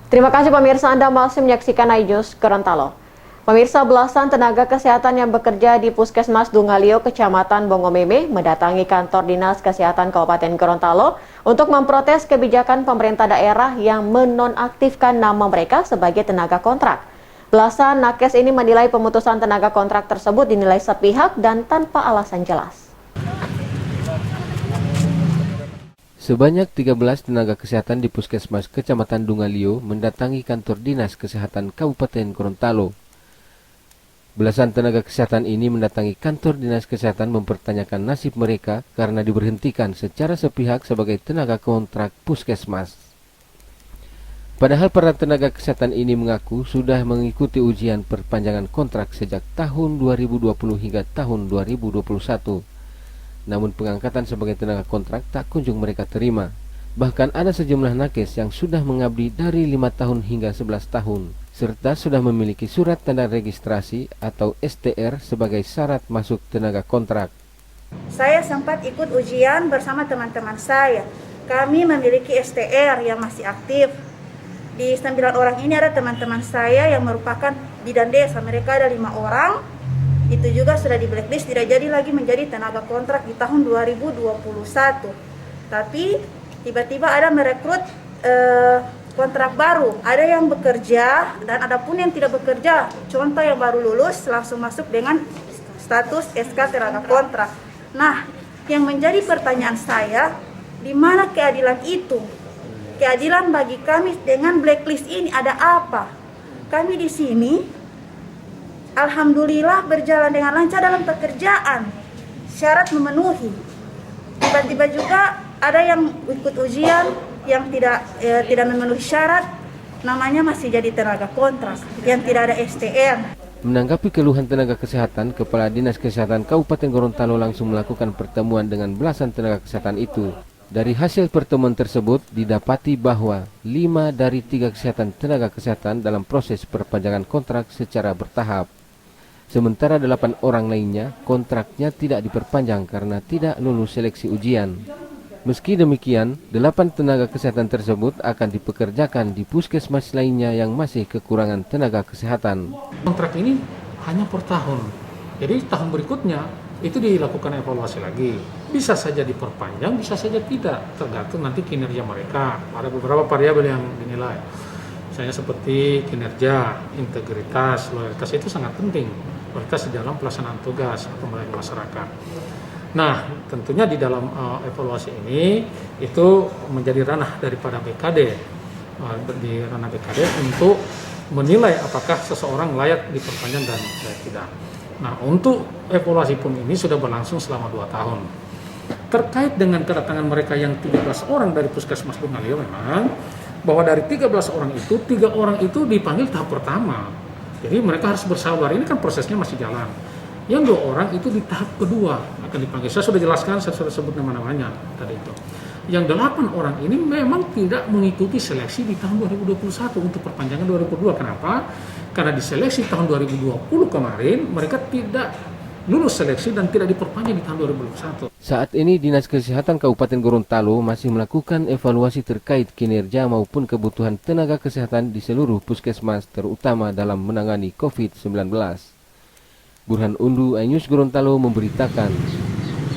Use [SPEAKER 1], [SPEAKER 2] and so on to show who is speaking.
[SPEAKER 1] Terima kasih pemirsa, Anda masih menyaksikan iNews Gorontalo. Pemirsa, belasan tenaga kesehatan yang bekerja di Puskesmas Dungalio, Kecamatan Bongomeme, mendatangi kantor Dinas Kesehatan Kabupaten Gorontalo untuk memprotes kebijakan pemerintah daerah yang menonaktifkan nama mereka sebagai tenaga kontrak. Belasan nakes ini menilai pemutusan tenaga kontrak tersebut dinilai sepihak dan tanpa alasan jelas.
[SPEAKER 2] Sebanyak 13 tenaga kesehatan di Puskesmas Kecamatan Dungalio mendatangi kantor Dinas Kesehatan Kabupaten Gorontalo. Belasan tenaga kesehatan ini mendatangi kantor Dinas Kesehatan mempertanyakan nasib mereka karena diberhentikan secara sepihak sebagai tenaga kontrak Puskesmas. Padahal para tenaga kesehatan ini mengaku sudah mengikuti ujian perpanjangan kontrak sejak tahun 2020 hingga tahun 2021. Namun pengangkatan sebagai tenaga kontrak tak kunjung mereka terima. Bahkan ada sejumlah nakes yang sudah mengabdi dari 5 tahun hingga 11 tahun, serta sudah memiliki surat tanda registrasi atau STR sebagai syarat masuk tenaga kontrak.
[SPEAKER 3] Saya sempat ikut ujian bersama teman-teman saya. Kami memiliki STR yang masih aktif. Di 9 orang ini ada teman-teman saya yang merupakan bidan desa. Mereka ada 5 orang. Itu juga sudah di blacklist, tidak jadi lagi menjadi tenaga kontrak di tahun 2021. Tapi tiba-tiba ada merekrut kontrak baru. Ada yang bekerja dan ada pun yang tidak bekerja. Contoh yang baru lulus langsung masuk dengan status SK tenaga kontrak. Nah, yang menjadi pertanyaan saya, di mana keadilan itu? Keadilan bagi kami dengan blacklist ini ada apa? Kami di sini alhamdulillah berjalan dengan lancar dalam pekerjaan, syarat memenuhi. Tiba-tiba juga ada yang ikut ujian yang tidak memenuhi syarat, namanya masih jadi tenaga kontrak yang tidak ada STR.
[SPEAKER 2] Menanggapi keluhan tenaga kesehatan, Kepala Dinas Kesehatan Kabupaten Gorontalo langsung melakukan pertemuan dengan belasan tenaga kesehatan itu. Dari hasil pertemuan tersebut didapati bahwa 5 dari 3 tenaga kesehatan dalam proses perpanjangan kontrak secara bertahap. Sementara 8 orang lainnya kontraknya tidak diperpanjang karena tidak lulus seleksi ujian. Meski demikian, 8 tenaga kesehatan tersebut akan dipekerjakan di puskesmas lainnya yang masih kekurangan tenaga kesehatan.
[SPEAKER 4] Kontrak ini hanya per tahun, jadi tahun berikutnya itu dilakukan evaluasi lagi. Bisa saja diperpanjang, bisa saja tidak, tergantung nanti kinerja mereka. Ada beberapa variabel yang dinilai. Misalnya seperti kinerja, integritas, loyalitas itu sangat penting. Loyalitas di dalam pelaksanaan tugas atau melayani masyarakat. Nah, tentunya di dalam evaluasi ini itu menjadi ranah daripada BKD, di ranah BKD untuk menilai apakah seseorang layak diperpanjang dan tidak. Nah, untuk evaluasi pun ini sudah berlangsung selama 2 tahun. Terkait dengan kedatangan mereka yang 13 orang dari Puskesmas Dungalio memang, bahwa dari 13 orang itu, 3 orang itu dipanggil tahap pertama. Jadi mereka harus bersabar, ini kan prosesnya masih jalan. Yang 2 orang itu di tahap kedua akan dipanggil. Saya sudah jelaskan, saya sudah sebut nama-namanya tadi itu. Yang 8 orang ini memang tidak mengikuti seleksi di tahun 2021 untuk perpanjangan 2022. Kenapa? Karena di seleksi tahun 2020 kemarin mereka tidak lulus seleksi dan tidak diperpanjang di tahun 2021.
[SPEAKER 2] Saat ini Dinas Kesehatan Kabupaten Gorontalo masih melakukan evaluasi terkait kinerja maupun kebutuhan tenaga kesehatan di seluruh puskesmas, terutama dalam menangani COVID-19. Burhan Undu, iNews Gorontalo memberitakan.